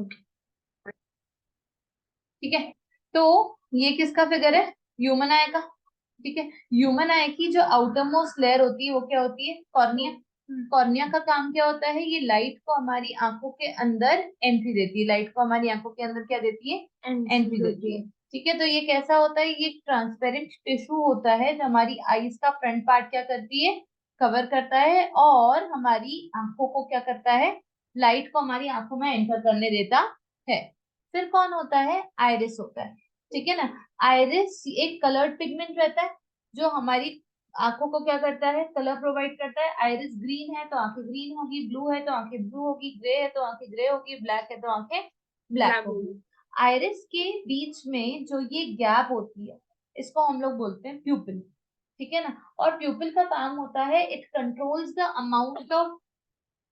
Okay, ठीक है। तो ये किसका फिगर है? ह्यूमन आई का। ठीक है, ह्यूमन आई की जो आउटर मोस्ट लेयर होती है वो क्या होती है? कॉर्निया। कॉर्निया का काम क्या होता है? ये लाइट को हमारी आंखों के अंदर एंट्री देती है। लाइट को हमारी आंखों के अंदर क्या देती है? एंट्री देती है। ठीक है, तो ये कैसा होता है? ये ट्रांसपेरेंट टिश्यू होता है जो हमारी आईज का फ्रंट पार्ट क्या करती है? कवर करता है, और हमारी आंखों को क्या करता है? लाइट को हमारी आंखों में एंटर करने देता है। फिर कौन होता है? आइरिस होता है। ठीक है ना। आइरिस एक कलर्ड पिगमेंट रहता है जो हमारी आंखों को क्या करता है? कलर प्रोवाइड करता है। आइरिस ग्रीन है तो आंखें ग्रीन होगी, ब्लू है तो आंखें ब्लू होगी, ग्रे है तो आंखें ग्रे होगी, ब्लैक है तो आंखें ब्लैक ब्लैक होगी। होगी। आइरिस के बीच में जो ये गैप होती है इसको हम लोग बोलते हैं प्यूपिल। ठीक है ना। और प्यूपिल का काम होता है, it controls the amount of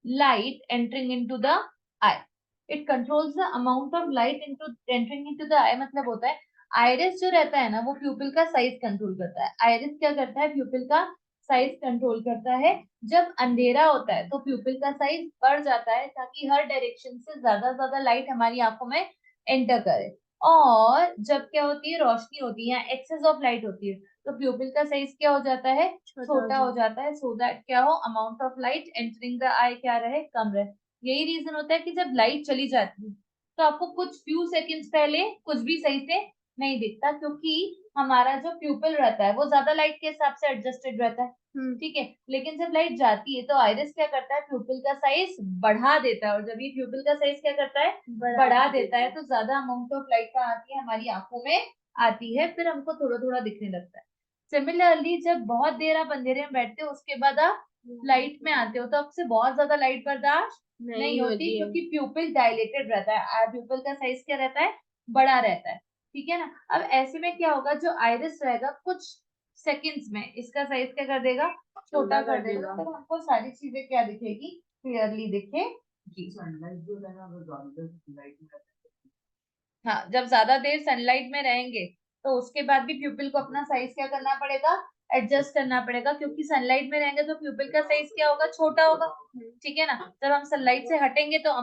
light entering into the eye. It controls the amount of light into entering into the eye। मतलब होता है आइरिस जो रहता है ना वो प्यूपिल का साइज कंट्रोल करता है। आइरिस क्या करता है? प्यूपिल का साइज कंट्रोल करता है। जब अंधेरा होता है तो प्यूपिल का साइज बढ़ जाता है ताकि हर डायरेक्शन से ज्यादा लाइट हमारी आंखों में एंटर करे। और जब क्या होती है? रोशनी होती है, एक्सेस ऑफ लाइट होती है, तो प्यूपिल का साइज क्या हो जाता है? छोटा हो जाता है, सो दैट क्या हो? Amount of light entering the eye क्या रहे? कम रहे। यही रीजन होता है कि जब लाइट चली जाती है तो आपको कुछ फ्यू सेकंड्स पहले कुछ भी सही से नहीं दिखता, क्योंकि हमारा जो प्यूपिल रहता है वो ज्यादा लाइट के हिसाब से एडजस्टेड रहता है। ठीक है, लेकिन जब लाइट जाती है तो आइरिस क्या करता है? प्यूपिल का साइज बढ़ा देता है, और जब ये प्यूपिल का साइज क्या करता है? बढ़ा देता है, तो ज्यादा अमाउंट ऑफ लाइट का आती है हमारी आंखों में आती है, फिर हमको थोड़ा थोड़ा दिखने लगता है। सिमिलरली जब बहुत देर आप अंधेरे में बैठते हो उसके बाद आप लाइट में आते हो तो आपसे बहुत ज्यादा लाइट बर्दाश्त नहीं होती, क्योंकि प्यूपिल डायलेटेड रहता है। प्यूपिल का साइज क्या रहता है? बड़ा रहता है। ठीक है ना। अब ऐसे में क्या होगा? जो आइरिस रहेगा कुछ सेकंड्स में इसका साइज क्या कर देगा? छोटा कर देगा, तो हमको सारी चीजें क्या दिखेगी? क्लियरली दिखेगी। हाँ, जब ज्यादा देर सनलाइट में रहेंगे तो उसके बाद भी प्यूपिल को अपना साइज क्या करना पड़ेगा? एडजस्ट करना पड़ेगा, क्योंकि सनलाइट में रहेंगे तो प्यूपिल का साइज क्या होगा? छोटा होगा। ठीक है ना। जब हम सनलाइट से हटेंगे तो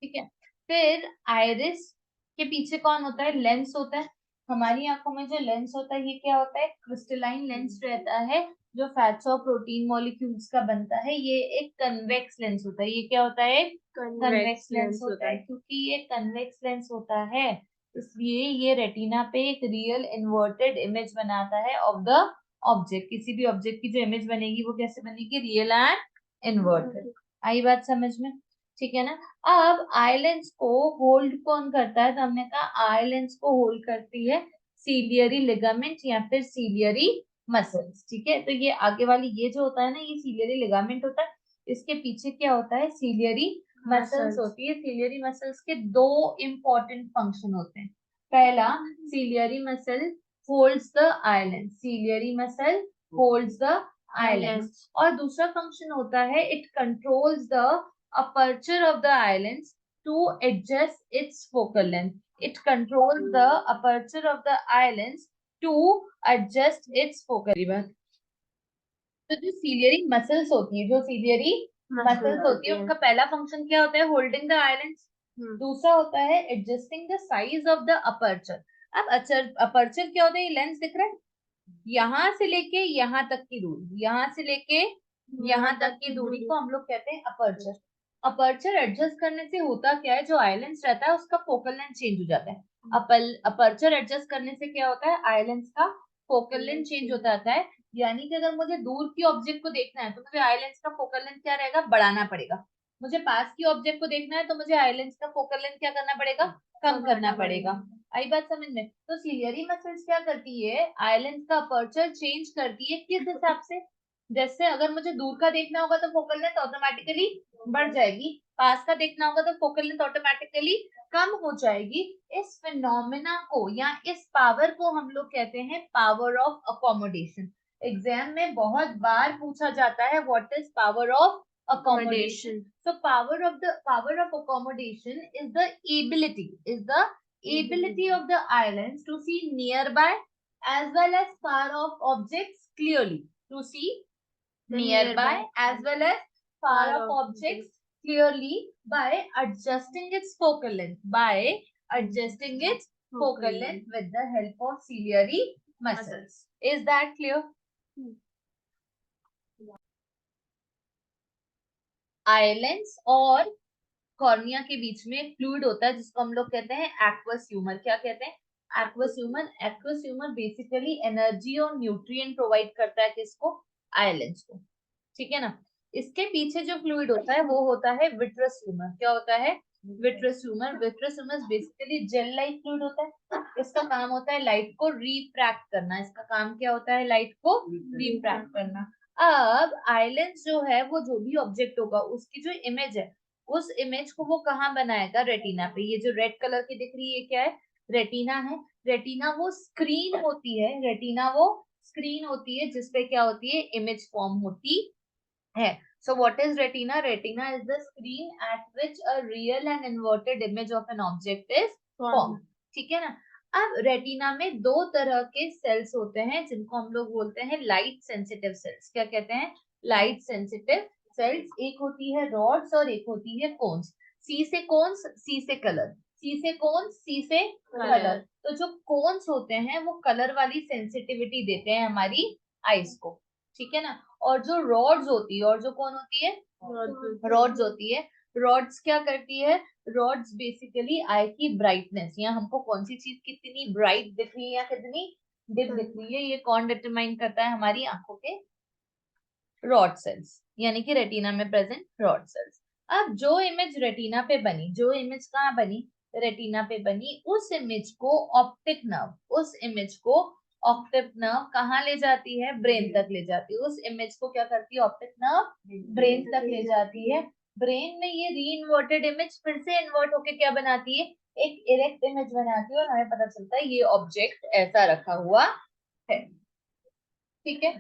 ठीक है। फिर आइरिस के पीछे कौन होता है? लेंस होता है। हमारी आंखों में जो लेंस होता है ये क्या होता है? क्रिस्टलाइन लेंस रहता है जो फैट्स और प्रोटीन मॉलिक्यूल्स का बनता है। ये एक कन्वेक्स लेंस होता है। ये क्या होता है? कन्वेक्स लेंस होता है। क्योंकि ये कन्वेक्स लेंस होता है इसलिए ये रेटिना पे एक रियल इन्वर्टेड इमेज बनाता है ऑफ द ऑब्जेक्ट। किसी भी ऑब्जेक्ट की जो इमेज बनेगी वो कैसे बनेगी? Real and inverted. आई बात समझ में? ठीक है ना। अब आइलैंड्स को होल्ड कौन करता है? तो हमने कहा आइलैंड्स को होल्ड करती है सीलियरी लिगामेंट या फिर सीलियरी मसल्स। ठीक है, तो ये आगे वाली ये जो होता है ना ये सीलियरी लिगामेंट होता है। इसके पीछे क्या होता है? सीलियरी मसल्स होती है। सीलियरी मसल्स के दो इंपॉर्टेंट फंक्शन होते हैं। पहला, ciliary muscle holds the island. Ciliary muscle holds the island. और दूसरा फंक्शन होता है it controls the aperture of the eyelids to adjust its focal length. It controls the aperture of the eyelids to adjust its focal length. तो जो ciliary muscles होती है, जो ciliary muscles होती है उनका पहला फंक्शन क्या होता है? Holding the islands. दूसरा होता है adjusting the size of the aperture. अब अपर्चर क्या होता है? ये लेंस दिख रहा है, यहाँ से लेके यहाँ तक की दूरी, यहाँ से लेके यहाँ तक की दूरी को हम लोग कहते हैं अपर्चर। अपर्चर एडजस्ट करने से होता क्या है? जो आइलेंस रहता है उसका फोकल लेंथ चेंज हो जाता है। अपर्चर एडजस्ट करने से क्या होता है? आइलेंस का फोकल लेंथ चेंज होता जाता है। यानी कि अगर मुझे दूर की ऑब्जेक्ट को देखना है तो मुझे आइलेंस का फोकल लेंथ क्या रहेगा? बढ़ाना पड़ेगा। मुझे पास की ऑब्जेक्ट को देखना है तो मुझे आइलेंस का फोकल लेंथ क्या करना पड़ेगा? कम करना पड़ेगा। आई बात समझ में? तो सीलियरी मसल्स क्या करती है? आइलैंड का अपर्चर चेंज करती है। किस हिसाब से? जैसे अगर मुझे दूर का देखना होगा तो फोकल लेंथ ऑटोमेटिकली बढ़ जाएगी, पास का देखना होगा तो फोकल लेंथ ऑटोमेटिकली कम हो जाएगी। इस फिनोमिना को या इस पावर को हम लोग कहते हैं पावर ऑफ अकोमोडेशन। एग्जाम में बहुत बार पूछा जाता है what is power of accommodation. So power of accommodation is the ability of the islands to see nearby as well as far off objects clearly. To see nearby as well as far off objects clearly by adjusting its focal length, by adjusting its focal length with the help of ciliary muscles. Is that clear? Eye lens और cornea के बीच में एक fluid होता है जिसको हम लोग कहते हैं एक्वस ह्यूमर. क्या कहते हैं? Aqueous humour. Aqueous humour basically energy और न्यूट्रिएंट प्रोवाइड करता है किसको? आई लेंस को. ठीक है ना. इसके पीछे जो फ्लूइड होता है वो होता है विट्रस ह्यूमर. क्या होता है? Vitreous humour. Vitreous humour basically gel like fluid होता है. इसका काम होता है लाइट को रिफ्रैक्ट करना. इसका काम क्या होता है? लाइट को रिफ्रैक्ट करना. अब आई लेंस जो है वो जो भी ऑब्जेक्ट होगा उसकी जो इमेज है उस इमेज को वो कहाँ बनाएगा? रेटिना पे. ये जो रेड कलर की दिख रही है क्या है? रेटिना है. रेटिना वो स्क्रीन होती है. रेटिना वो स्क्रीन होती है जिसपे क्या होती है? इमेज फॉर्म होती है. So what is retina? Retina is the screen at which a real and inverted image of an object is formed. ठीक है ना. अब रेटिना में दो तरह के सेल्स होते हैं जिनको हम लोग बोलते हैं लाइट सेंसिटिव सेल्स. क्या कहते हैं? Light sensitive sales. एक होती है रॉड्स और एक होती है कोन्स. सी से कोन्स, सी से कलर. सी से कोन्स, सी से कलर. तो जो कोन्स होते हैं वो कलर वाली सेंसिटिविटी देते हैं हमारी आईज को. ठीक है ना. और जो रॉड्स होती है, और जो कौन होती है? रॉड्स होती है. रॉड्स क्या करती है? रॉड्स बेसिकली आई की ब्राइटनेस, या हमको कौन सी चीज कितनी ब्राइट दिख रही है या कितनी डिम दिख रही है, ये कौन डिटरमाइन करता है? हमारी आंखों के रॉड सेल्स, यानी कि रेटिना में प्रेजेंट रॉड सेल्स. अब जो इमेज रेटिना पे बनी, जो इमेज कहाँ बनी? रेटिना पे बनी. उस इमेज को ऑप्टिक नर्व, उस इमेज को ऑप्टिक नर्व कहाँ ले जाती है? ब्रेन तक ले जाती है. उस इमेज को क्या करती है? ऑप्टिक नर्व ब्रेन तक ले जाती है. ब्रेन में ये री इन्वर्टेड इमेज फिर से इन्वर्ट होके क्या बनाती है? एक इरेक्ट इमेज बनाती है और हमें पता चलता है ये ऑब्जेक्ट ऐसा रखा हुआ है. ठीक है.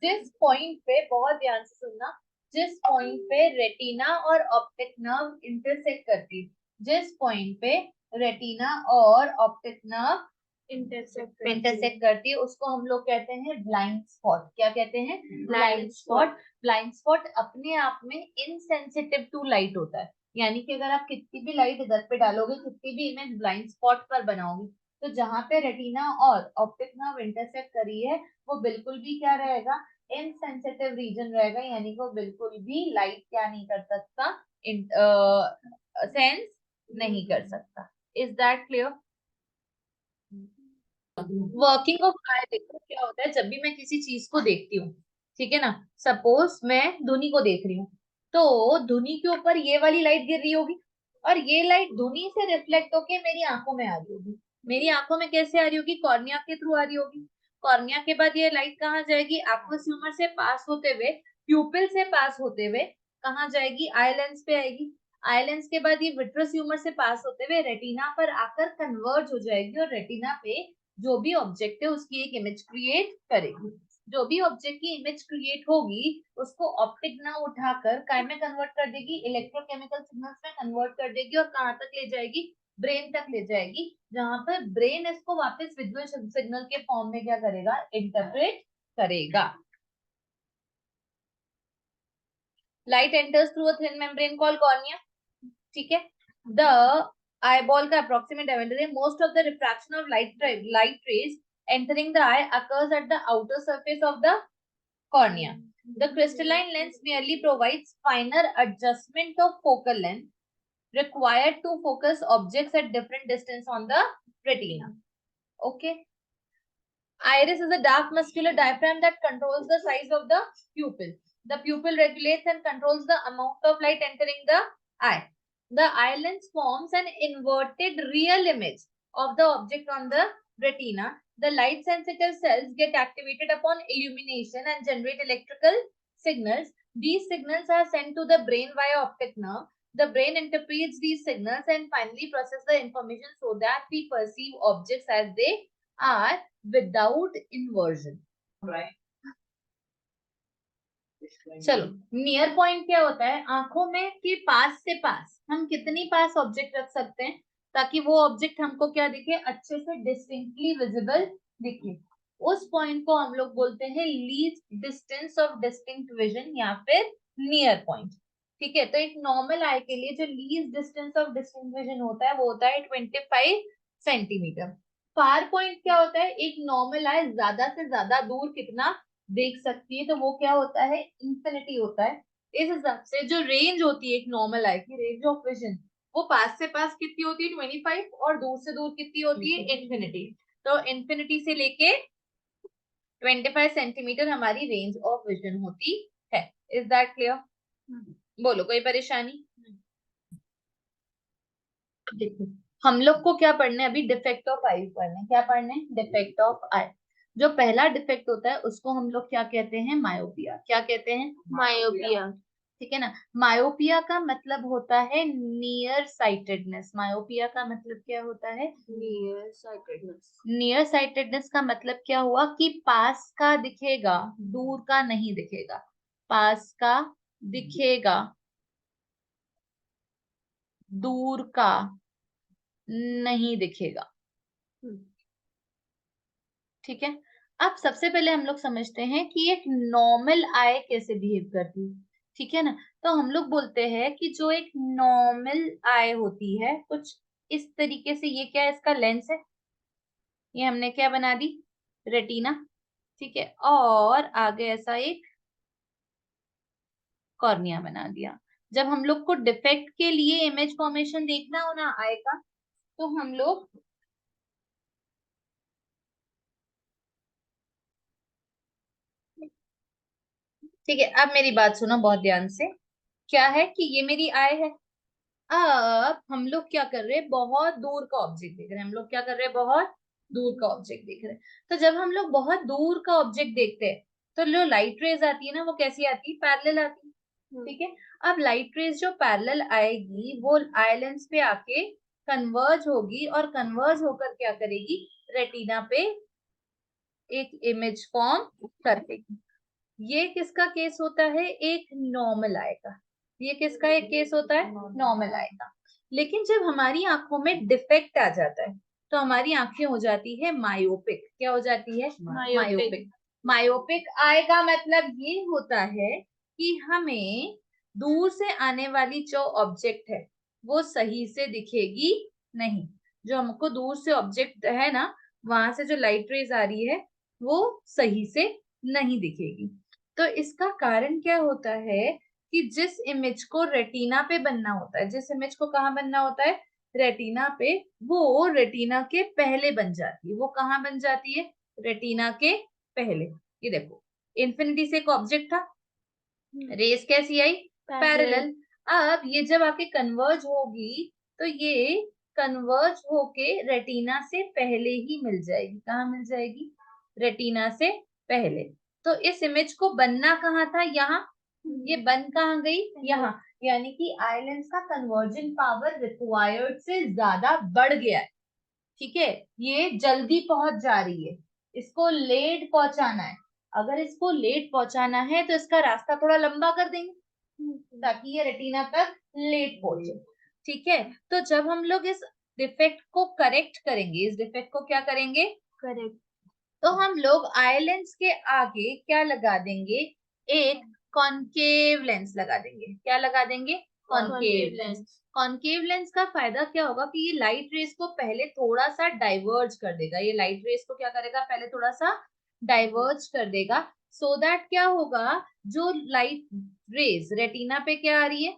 जिस पॉइंट पे, बहुत ध्यान से सुनना, जिस पॉइंट पे रेटिना और ऑप्टिक नर्व इंटरसेक्ट करती, जिस पॉइंट पे रेटिना और ऑप्टिक नर्व इंटरसेक्ट करती है उसको हम लोग कहते हैं ब्लाइंड स्पॉट. क्या कहते हैं? Blind spot. ब्लाइंड स्पॉट अपने आप में इनसेंसिटिव टू लाइट होता है. यानी कि अगर आप कितनी भी लाइट इधर पे डालोगे, कितनी भी इमेज ब्लाइंड स्पॉट पर बनाओगे, तो जहां पे रेटिना और ऑप्टिक नर्व इंटरसेक्ट करी है वो बिल्कुल भी क्या रहेगा? इनसेंसिटिव रीजन रहेगा. यानी कि वो बिल्कुल भी लाइट क्या नहीं कर सकता? सेंस नहीं कर सकता. Is that clear? Working of eye देखो क्या होता है. जब भी मैं किसी चीज को देखती हूँ, ठीक है ना, सपोज मैं धुनी को देख रही हूँ, तो धुनी के ऊपर ये वाली लाइट गिर रही होगी और ये लाइट धुनी से रिफ्लेक्ट होके मेरी आंखों में आ रही होगी. मेरी आंखों में कैसे आ रही होगी? कॉर्निया के थ्रू आ रही होगी. कॉर्निया के बाद ये लाइट कहाँ जाएगी? एक्वस ह्यूमर से पास होते हुए, प्यूपिल से पास होते हुए कहाँ जाएगी? आई लेंस पे आएगी. आई लेंस के बाद ये विट्रस ह्यूमर से पास होते हुए रेटिना पर आकर कन्वर्ज हो जाएगी और रेटिना पे जो भी ऑब्जेक्ट है उसकी एक इमेज क्रिएट करेगी. जो भी ऑब्जेक्ट की इमेज क्रिएट होगी उसको ऑप्टिक नर्व उठाकर काय में कन्वर्ट कर देगी? इलेक्ट्रोकेमिकल सिग्नल्स में कन्वर्ट कर देगी. और कहाँ तक ले जाएगी? ब्रेन तक ले जाएगी, जहां पर ब्रेन इसको वापस विजुअल सिग्नल के फॉर्म में क्या करेगा? इंटरप्रेट करेगा. Light enters through a thin membrane called cornea. ठीक है. द eyeball का approximate diameter है. Most of the refraction of light rays entering the eye occurs at the outer surface of the cornea. The crystalline lens merely provides finer adjustment of focal length required to focus objects at different distance on the retina. Okay. Iris is a dark muscular diaphragm that controls the size of the pupil. The pupil regulates and controls the amount of light entering the eye. The eye lens forms an inverted real image of the object on the retina. The light sensitive cells get activated upon illumination and generate electrical signals. These signals are sent to the brain via optic nerve. The brain interprets these signals and finally processes the information so that we perceive objects as they are without inversion. Right. चलो, near point क्या होता है? आंखों में के पास से पास हम कितनी पास ऑब्जेक्ट रख सकते हैं ताकि वो ऑब्जेक्ट हमको क्या दिखे? अच्छे से डिस्टिंक्टली विजिबल दिखे. उस पॉइंट को हम लोग बोलते हैं least distance of distinct vision या फिर नियर पॉइंट. ठीक है, तो एक नॉर्मल आई के लिए जो least distance of distance vision होता है वो होता है 25 सेंटीमीटर। फार पॉइंट क्या होता है, एक नॉर्मल आई ज्यादा से ज्यादा दूर कितना देख सकती है, तो वो क्या होता है, इंफिनिटी होता है। इस हिसाब से जो रेंज होती है एक नॉर्मल आई की, रेंज ऑफ विजन, वो पास से पास कितनी होती है 25, और दूर से दूर कितनी होती है इंफिनिटी। तो इंफिनिटी से लेके 25 सेंटीमीटर हमारी रेंज ऑफ विजन होती है। Is that clear? बोलो, कोई परेशानी? देखो, हम लोग को क्या पढ़ना है अभी, डिफेक्ट ऑफ आई पढ़ना है। क्या पढ़ना है? डिफेक्ट ऑफ आई। जो पहला डिफेक्ट होता है उसको हम लोग क्या कहते हैं, मायोपिया। क्या कहते हैं? मायोपिया। ठीक है ना। मायोपिया का मतलब होता है नियर साइटेडनेस। मायोपिया का मतलब क्या होता है? Near sightedness. नियर साइटेडनेस का मतलब क्या हुआ कि पास का दिखेगा, दूर का नहीं दिखेगा। पास का दिखेगा, दूर का नहीं दिखेगा। ठीक है। अब सबसे पहले हम लोग समझते हैं कि एक नॉर्मल आई कैसे बिहेव करती है। ठीक है ना। तो हम लोग बोलते हैं कि जो एक नॉर्मल आई होती है कुछ इस तरीके से, ये क्या है, इसका लेंस है, ये हमने क्या बना दी, रेटिना। ठीक है, और आगे ऐसा एक कॉर्निया बना दिया। जब हम लोग को डिफेक्ट के लिए इमेज फॉर्मेशन देखना हो ना आई का, तो हम लोग, ठीक है, अब मेरी बात सुनो बहुत ध्यान से। क्या है कि ये मेरी आई है। अब हम लोग क्या कर रहे हैं, बहुत दूर का ऑब्जेक्ट देख रहे हैं। हम लोग क्या कर रहे हैं, बहुत दूर का ऑब्जेक्ट देख रहे हैं। तो जब हम लोग बहुत दूर का ऑब्जेक्ट देखते हैं तो जो लाइट रेज आती है ना, वो कैसी आती है, पैरेलल आती है। ठीक है। अब लाइट रेज जो पैरेलल आएगी वो आई लेंस पे आके कन्वर्ज होगी, और कन्वर्ज होकर क्या करेगी, रेटिना पे एक इमेज फॉर्म कर देगी। ये किसका केस होता है, एक नॉर्मल आई का। ये किसका एक केस होता है, नॉर्मल आई का। लेकिन जब हमारी आंखों में डिफेक्ट आ जाता है तो हमारी आंखें हो जाती है मायोपिक। क्या हो जाती है, मायोपिक। मायोपिक आई का मतलब ये होता है कि हमें दूर से आने वाली जो ऑब्जेक्ट है वो सही से दिखेगी नहीं। जो हमको दूर से ऑब्जेक्ट है ना, वहां से जो लाइट रेज आ रही है वो सही से नहीं दिखेगी। तो इसका कारण क्या होता है कि जिस इमेज को रेटिना पे बनना होता है, जिस इमेज को कहाँ बनना होता है, रेटिना पे, वो रेटिना के पहले बन जाती है। वो कहाँ बन जाती है, रेटिना के पहले। ये देखो, इन्फिनिटी से एक ऑब्जेक्ट था, रेस कैसी आई, पैरेलल। अब ये जब आके कन्वर्ज होगी तो ये कन्वर्ज होके रेटिना से पहले ही मिल जाएगी। कहाँ मिल जाएगी, रेटिना से पहले। तो इस इमेज को बनना कहाँ था, यहाँ। ये बन कहाँ गई, यहाँ। यानी कि आई लेंस का कन्वर्जन पावर रिक्वायर्ड से ज्यादा बढ़ गया है। ठीक है, ये जल्दी पहुंच जा रही है, इसको लेट पहुंचाना है। अगर इसको लेट पहुंचाना है तो इसका रास्ता थोड़ा लंबा कर देंगे ताकि ये रेटिना तक लेट पहुंचे। ठीक है। तो जब हम लोग इस डिफेक्ट को करेक्ट करेंगे, इस डिफेक्ट को क्या करेंगे, करेक्ट, तो हम लोग आई लेंस के आगे क्या लगा देंगे, एक कॉनकेव लेंस लगा देंगे। क्या लगा देंगे, कॉनकेव लेंस। कॉनकेव लेंस का फायदा क्या होगा कि ये लाइट रेस को पहले थोड़ा सा डाइवर्ज कर देगा। ये लाइट रेस को क्या करेगा, पहले थोड़ा सा डाइवर्ज कर देगा, सो दैट क्या होगा, जो लाइट रेस रेटिना पे क्या आ रही है,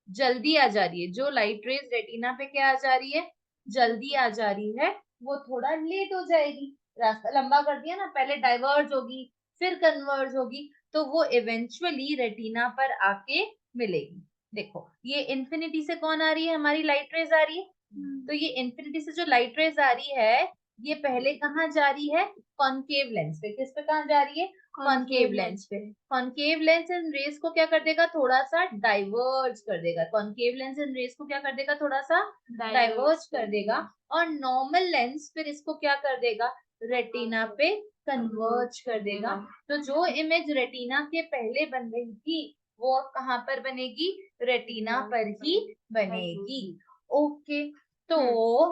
जल्दी आ जा रही है, जो लाइट रेज रेटिना पे क्या आ जा रही है, जल्दी आ जा रही है, वो थोड़ा लेट हो जाएगी। रास्ता लंबा कर दिया ना, पहले डाइवर्ज होगी फिर कन्वर्ज होगी, तो वो इवेंचुअली रेटिना पर आके मिलेगी। देखो, ये इन्फिनिटी से कौन आ रही है, हमारी लाइट रेज आ रही है। तो ये इन्फिनिटी से जो लाइट रेज आ रही है, ये पहले कहाँ जा रही है, कॉनकेव लेंस पे। किस पे, कहाँ जा रही है, कॉनकेव लेंस पे। कॉनकेव लेंस इन रेस को क्या कर देगा, थोड़ा सा डाइवर्ज कर देगा। कॉनकेव लेंस इन रेस को क्या कर देगा, थोड़ा सा डाइवर्ज कर देगा। और नॉर्मल लेंस फिर इसको क्या कर देगा, रेटिना पे कन्वर्ज कर देगा। तो जो इमेज रेटिना के पहले बन रही थी वो अब कहाँ पर बनेगी, रेटिना पर ही बनेगी। ओके। तो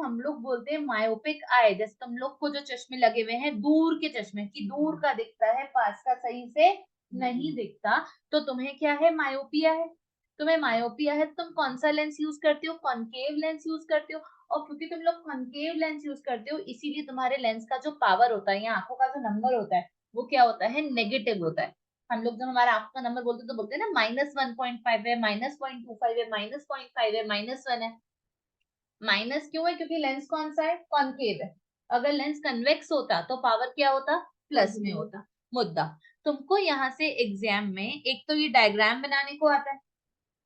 हम लोग बोलते हैं मायोपिक आई, जैसे तुम लोग को जो चश्मे लगे हुए हैं दूर के चश्मे, की दूर का दिखता है, पास का सही से नहीं दिखता, तो तुम्हें क्या है, मायोपिया है। तुम्हें मायोपिया है तो तुम कौन सा लेंस यूज करते हो, कॉनकेव लेंस यूज करते हो, और क्योंकि तुम लोग कॉनकेव लेंस यूज करते हो इसीलिए तुम्हारे लेंस का जो पावर होता है या आंखों का जो नंबर होता है वो क्या होता है, नेगेटिव होता है। हम लोग जब हमारा आंख का नंबर बोलते हैं तो बोलते हैं ना -1.5 है, -0.25 है, -0.5 है, -1 है। माइनस क्यों है, क्योंकि लेंस कौन सा है, कॉनकेव है। अगर लेंस कन्वेक्स होता तो पावर क्या होता, प्लस में होता। मुद्दा, तुमको यहाँ से एग्जाम में एक तो ये डायग्राम बनाने को आता है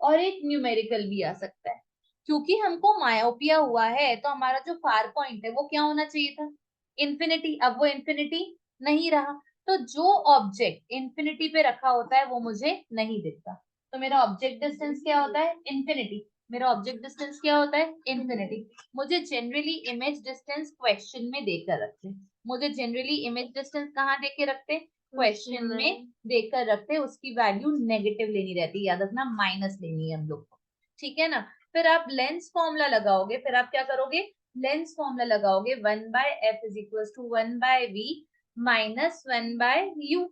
और एक न्यूमेरिकल भी आ सकता है। क्योंकि हमको मायोपिया हुआ है तो हमारा जो फार पॉइंट है वो क्या होना चाहिए था, इन्फिनिटी। अब वो इन्फिनिटी नहीं रहा, तो जो ऑब्जेक्ट इन्फिनिटी पे रखा होता है वो मुझे नहीं दिखता। तो मेरा ऑब्जेक्ट डिस्टेंस क्या होता है, इन्फिनिटी। मेरा ऑब्जेक्ट डिस्टेंस क्या होता है, इन्फिनिटी। मुझे जनरली इमेज डिस्टेंस क्वेश्चन में देकर रखते, मुझे जनरली इमेज डिस्टेंस कहाँ देके रखते, क्वेश्चन में देकर रखते, उसकी वैल्यू नेगेटिव लेनी रहती है, याद रखना माइनस लेनी है हम लोग को, ठीक है ना। फिर आप लेंस फॉर्मूला लगाओगे, फिर आप क्या करोगे, लेंस फॉर्मूला लगाओगे 1/f is equal to 1/v minus 1/u।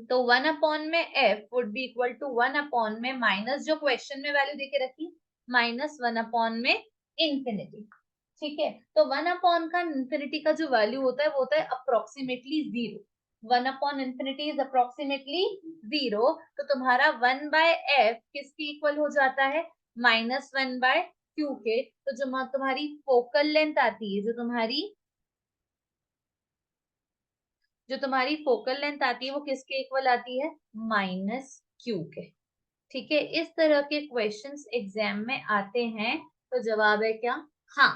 तो 1 में f would be equal to 1 में माइनस जो क्वेश्चन में वैल्यू देके रखी -1 में इंफिनिटी, ठीक है। तो 1 का इंफिनिटी का जो वैल्यू होता है वो होता है अप्रोक्सीमेटली 0। 1/इंफिनिटी is approximately 0। तो तुम्हारा 1/f किसके इक्वल हो जाता है, -1/q के। तो जो तुम्हारी फोकल लेंथ आती है, जो तुम्हारी फोकल लेंथ आती है वो किसके इक्वल आती है, -q के, ठीक है। इस तरह के क्वेश्चंस एग्जाम में आते हैं। तो जवाब है क्या, हाँ।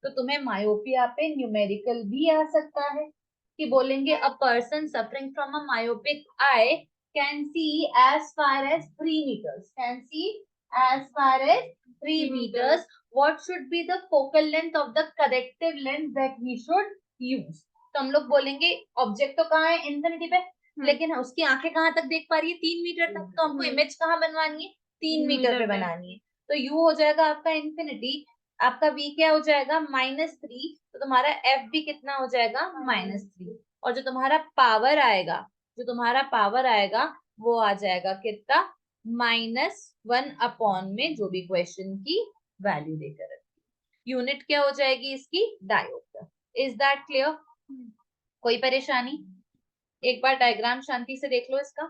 तो तुम्हें मायोपिया पे न्यूमेरिकल भी आ सकता है कि बोलेंगे a person suffering from a myopic eye can see as far as 3 meters, can see as far as 3 meters, what should be the focal length of the corrective lens that he should use। तो हम लोग बोलेंगे object तो कहाँ है, infinity पे, लेकिन उसकी आंखें कहाँ तक देख पा रही है, 3 मीटर तक। तो हमको इमेज कहाँ बनवानी है, 3 मीटर पे बनानी है। तो u हो जाएगा आपका इंफिनिटी, आपका v क्या हो जाएगा, -3। तो तुम्हारा f भी कितना हो जाएगा, -3। और जो तुम्हारा पावर आएगा, वो आ जाएगा कितना, -1 में जो भी क्वेश्चन की वैल्यू देकर रखी। यूनिट क्या हो जाएगी इसकी, डायोप्टर। इज दैट क्लियर, कोई परेशानी, एक बार डायग्राम शांति से देख लो इसका।